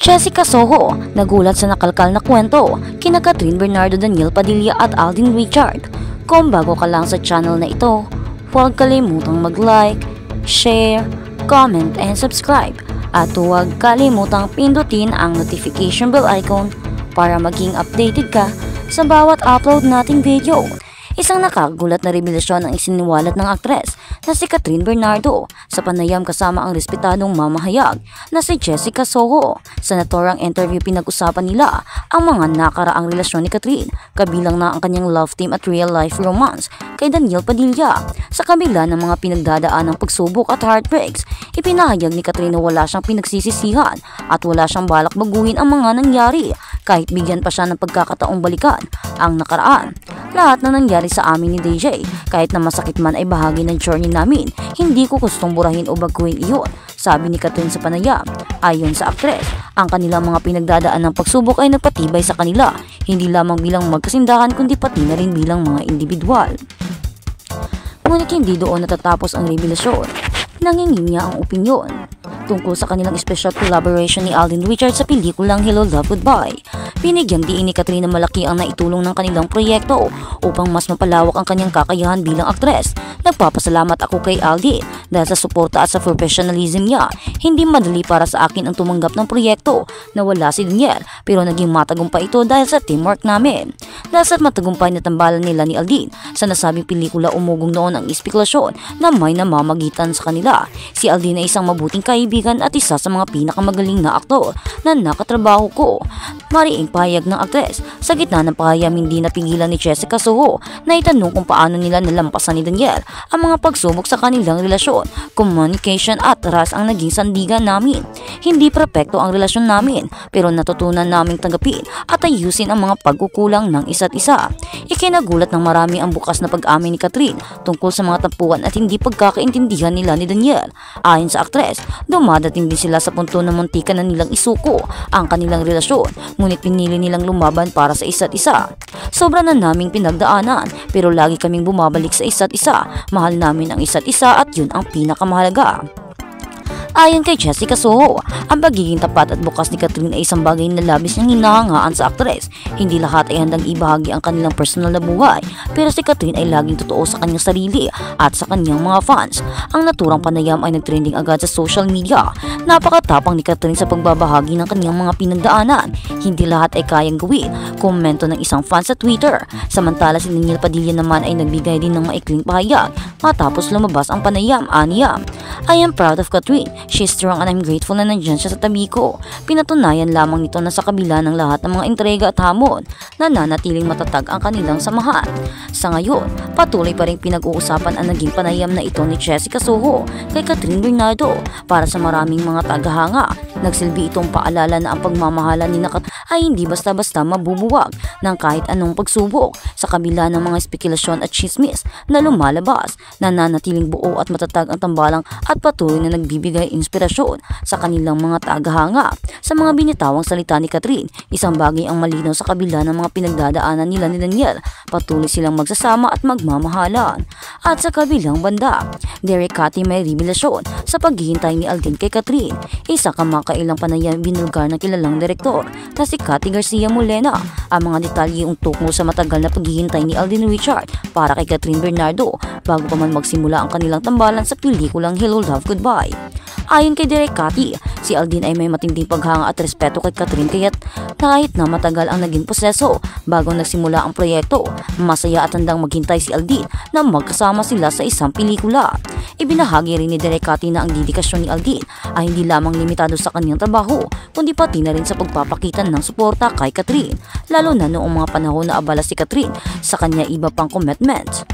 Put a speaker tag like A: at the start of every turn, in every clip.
A: Jessica Soho, nagulat sa nakalkal na kwento kina Catherine Bernardo, Daniel Padilla at Alden Richard. Kung bago ka lang sa channel na ito, huwag kalimutang mag-like, share, comment, and subscribe. At huwag kalimutang pindutin ang notification bell icon para maging updated ka sa bawat upload nating video. Isang nakagulat na revelasyon ang isiniwalat ng aktres na si Catherine Bernardo sa panayam kasama ang respetadong mamahayag na si Jessica Soho. Sa naturang interview, pinag-usapan nila ang mga nakaraang relasyon ni Catherine, kabilang na ang kanyang love team at real-life romance kay Daniel Padilla. Sa kabila ng mga pinagdadaan ng pagsubok at heartbreaks, ipinahayag ni Catherine na wala siyang pinagsisisihan at wala siyang balak baguhin ang mga nangyari kahit bigyan pa siya ng pagkakataong balikan ang nakaraan. Lahat na nangyari sa amin ni DJ, kahit na masakit man ay bahagi ng journey namin. Hindi ko gustong burahin o baguhin iyon, sabi ni Catherine sa panayam. Ayon sa aktres, ang kanilang mga pinagdadaan ng pagsubok ay nagpatibay sa kanila, hindi lamang bilang magkasindahan kundi pati na rin bilang mga individual. Ngunit hindi doon natatapos ang revelasyon. Nangingi niya ang opinyon tungkol sa kanilang special collaboration ni Alden Richard sa pelikulang Hello Love Goodbye. Binigyang diin ni Catherine na malaki ang naitulong ng kanilang proyekto upang mas mapalawak ang kanyang kakayahan bilang aktres. Nagpapasalamat ako kay Alden dahil sa suporta at sa professionalism niya. Hindi madali para sa akin ang tumanggap ng proyekto na wala si Daniel, pero naging matagumpay ito dahil sa teamwork namin. Dahil sa matagumpay na tambalan nila ni Alden sa nasabing pelikula, umugong noon ang espekulasyon na may namamagitan sa kanila. Si Alden ay isang mabuting kaibigan at isa sa mga pinakamagaling na aktor na nakatrabaho ko. Mariing pahayag ng aktres. Sa gitna ng pahayag, hindi napigilan ni Jessica Soho na itanong kung paano nila nalampasan ni Daniel ang mga pagsubok sa kanilang relasyon. Communication at trust ang naging sandigan namin. Hindi perpekto ang relasyon namin, pero natutunan naming tanggapin at ayusin ang mga pagkukulang ng isa't isa. Ikinagulat ng marami ang bukas na pag-amin ni Catherine tungkol sa mga tampuan at hindi pagkakaintindihan nila ni Daniel. Ayon sa aktres, dumadating din sila sa punto na muntikan na nilang isuko ang kanilang relasyon, ngunit pinili nilang lumaban para sa isa't isa. Sobra na naming pinagdaanan, pero lagi kaming bumabalik sa isa't isa. Mahal namin ang isa't isa at yun ang pinakamahalaga. Ayon kay Jessica Soho, ang pagiging tapat at bukas ni Catherine ay isang bagay na labis niyang hinahangaan sa aktres. Hindi lahat ay handang ibahagi ang kanilang personal na buhay, pero si Catherine ay laging totoo sa kanyang sarili at sa kanyang mga fans. Ang naturang panayam ay nagtrending agad sa social media. Napakatapang ni Catherine sa pagbabahagi ng kanyang mga pinagdaanan. Hindi lahat ay kayang gawin, komento ng isang fan sa Twitter. Samantala si Daniel Padilla naman ay nagbigay din ng maikling pahayag matapos lumabas ang panayam. Aniya, I am proud of Catherine. She's strong and I'm grateful na nandyan siya sa tabi ko. Pinatunayan lamang nito na sa kabila ng lahat ng mga entrega at hamon, nananatiling matatag ang kanilang samahan. Sa ngayon, patuloy pa rin pinag-uusapan ang naging panayam na ito ni Jessica Soho kay Catherine Bernardo. Para sa maraming mga tagahanga, nagsilbi itong paalala na ang pagmamahalan ni Kat ay hindi basta-basta mabubuwag ng kahit anong pagsubok. Sa kabila ng mga spekulasyon at chismis na lumalabas, nananatiling buo at matatag ang tambalang at patuloy na nagbibigay inspirasyon sa kanilang mga tagahanga. Sa mga binitawang salita ni Catherine, isang bagay ang malinaw sa kabila ng mga pinagdadaanan nila ni Daniel. Patuloy silang magsasama at magmamahalan. At sa kabilang banda, Derek Cathy may revelasyon sa paghihintay ni Alden kay Catherine. Isa kamakailang panayam binulgar ng kilalang direktor na si Cathy Garcia Molina ang mga detalye tungkol sa matagal na paghihintay ni Alden Richard para kay Catherine Bernardo bago pa man magsimula ang kanilang tambalan sa pelikulang Hello Love Goodbye. Ayon kay Derek Cathy, si Alden ay may matinding paghanga at respeto kay Catherine, kaya't kahit na matagal ang naging proseso bago nagsimula ang proyekto, masaya at handang maghintay si Alden na magkasama sila sa isang pelikula. Ibinahagi rin ni Derek Cathy na ang dedikasyon ni Alden ay hindi lamang limitado sa kanyang trabaho, kundi pati na rin sa pagpapakita ng suporta kay Catherine, lalo na noong mga panahon na abala si Catherine sa kanya iba pang commitment.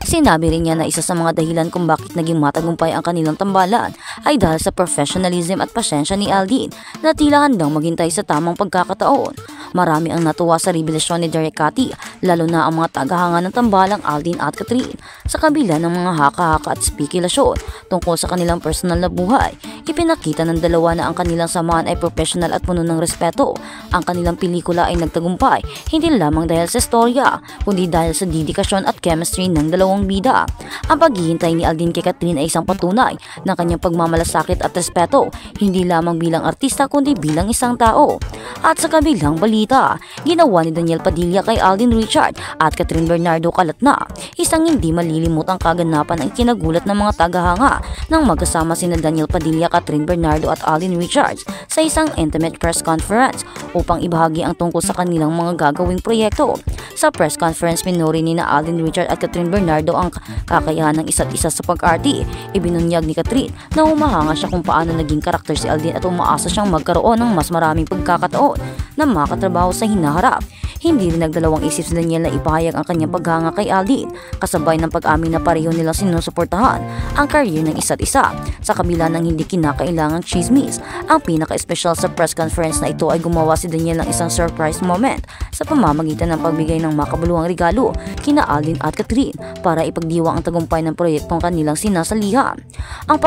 A: Sinabi rin niya na isa sa mga dahilan kung bakit naging matagumpay ang kanilang tambalan ay dahil sa professionalism at pasyensya ni Alden na tila handang maghintay sa tamang pagkakataon. Marami ang natuwa sa revelasyon ni Derek Cathy, lalo na ang mga tagahanga ng tambalang Alden at Catherine. Sa kabila ng mga haka-haka at spekulasyon tungkol sa kanilang personal na buhay, Ipinakita ng dalawa na ang kanilang samahan ay professional at puno ng respeto. Ang kanilang pelikula ay nagtagumpay hindi lamang dahil sa storya, kundi dahil sa dedikasyon at chemistry ng dalawang bida. Ang paghihintay ni Aldin kay Catherine ay isang patunay ng kanyang pagmamalasakit at respeto, hindi lamang bilang artista kundi bilang isang tao. At sa kabilang balita, ginawa ni Daniel Padilla kay Alden Richard at Catherine Bernardo kalat na isang hindi malilimutang kaganapan ang kinagulat ng mga tagahanga nang magkasama sina Daniel Padilla, Catherine Bernardo at Alden Richards sa isang intimate press conference upang ibahagi ang tungkol sa kanilang mga gagawing proyekto. Sa press conference, minuri ni na Alden Richard at Catherine Bernardo ang kakayahan ng isa't isa sa pag-arte. Ibinunyag ni Catherine na humahanga siya kung paano naging karakter si Alden at umaasa siyang magkaroon ng mas maraming pagkakataon na makatrabaho sa hinaharap. Hindi rin nagdalawang isip si Daniel na ipahayag ang kanyang paghanga kay Alden, kasabay ng pag-amin na pareho nilang sinusuportahan ang career ng isa't isa. Sa kabila ng hindi kinakailangang chismis, ang pinaka-espesyal sa press conference na ito ay gumawa si Daniel ng isang surprise moment sa pamamagitan ng pagbigay ng makabuluhang regalo kina Alden at Catherine para ipagdiwang ang tagumpay ng proyektong kanilang sinasalihan. Ang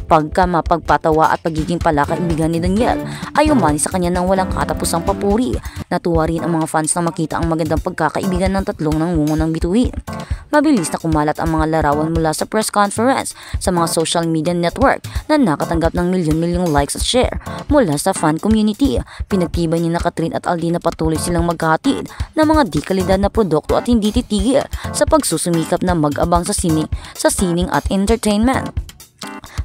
A: pagkamapagpatawa at pagiging palakaibigan ni Daniel ay umani sa kanya ng walang katapusang papuri. Natuwa rin ang mga fans na makita ang magandang pagkakaibigan ng tatlong nangungunang bituin. Mabilis na kumalat ang mga larawan mula sa press conference sa mga social media network na nakatanggap ng milyon-milyong likes at share mula sa fan community. Pinagtibay ni na Catherine at Alden na patuloy silang maghahatid ng mga di kalidad na produkto at hindi titigil sa pagsusumikap na mag-abang sa sining at entertainment.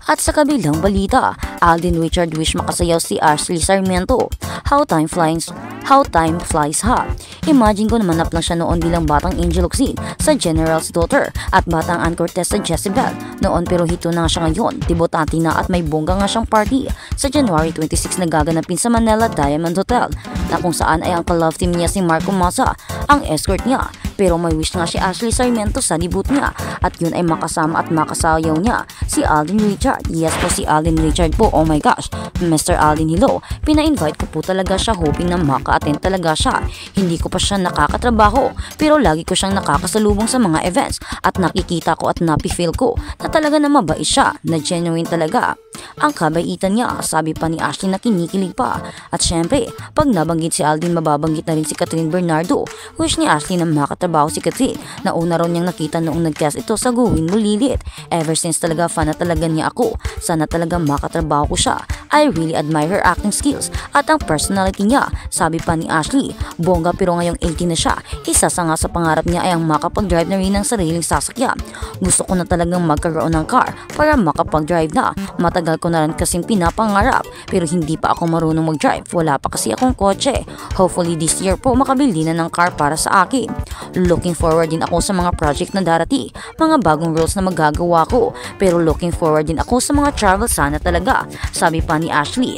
A: At sa kabilang balita, Alden Richard wish makasayaw si Ashley Sarmiento. How time flies ha. Imagine ko naman naplang siya noon bilang batang Angel Locsin sa General's Daughter at batang Ann Cortez sa Jezebel noon, pero hito na nga siya ngayon, debutante na at may bongga nga siyang party sa January 26 na gaganapin sa Manila Diamond Hotel na kung saan ay ang ka-love team niya si Marco Massa ang escort niya. Pero may wish nga si Ashley Sarmiento sa debut niya at yun ay makasama at makasayaw niya si Alden Richard. Yes po, si Alden Richard po. Oh my gosh, Mr. Alden, hello. Pina-invite ko po talaga siya hoping na maka-attend talaga siya. Hindi ko pa siya nakakatrabaho pero lagi ko siyang nakakasalubong sa mga events at nakikita ko at napi-feel ko na talaga na mabait siya, na genuine talaga ang kabaitan niya. Sabi pa ni Ashley na kinikilig pa. At syempre, pag nabanggit si Alden, mababanggit na rin si Catherine Bernardo. Wish ni Ashley na makatrabaho si Catherine na una ron niyang nakita noong nag-cast ito sa Gawin Mo Lilit. Ever since talaga fan na talaga niya ako. Sana talaga makatrabaho ko siya. I really admire her acting skills at ang personality niya. Sabi pa ni Ashley, bongga pero ngayong 18 na siya. Isa sa nga sa pangarap niya ay ang makapag-drive na rin ng sariling sasakyan. Gusto ko na talagang magkaroon ng car para makapag-drive na. Matagal ko na rin kasing pinapangarap pero hindi pa ako marunong mag-drive. Wala pa kasi akong kotse. Hopefully this year po makabili na ng car para sa akin. Looking forward din ako sa mga project na darating, mga bagong roles na magagawa ko. Pero looking forward din ako sa mga travel sana talaga. Sabi pa ni Ashley.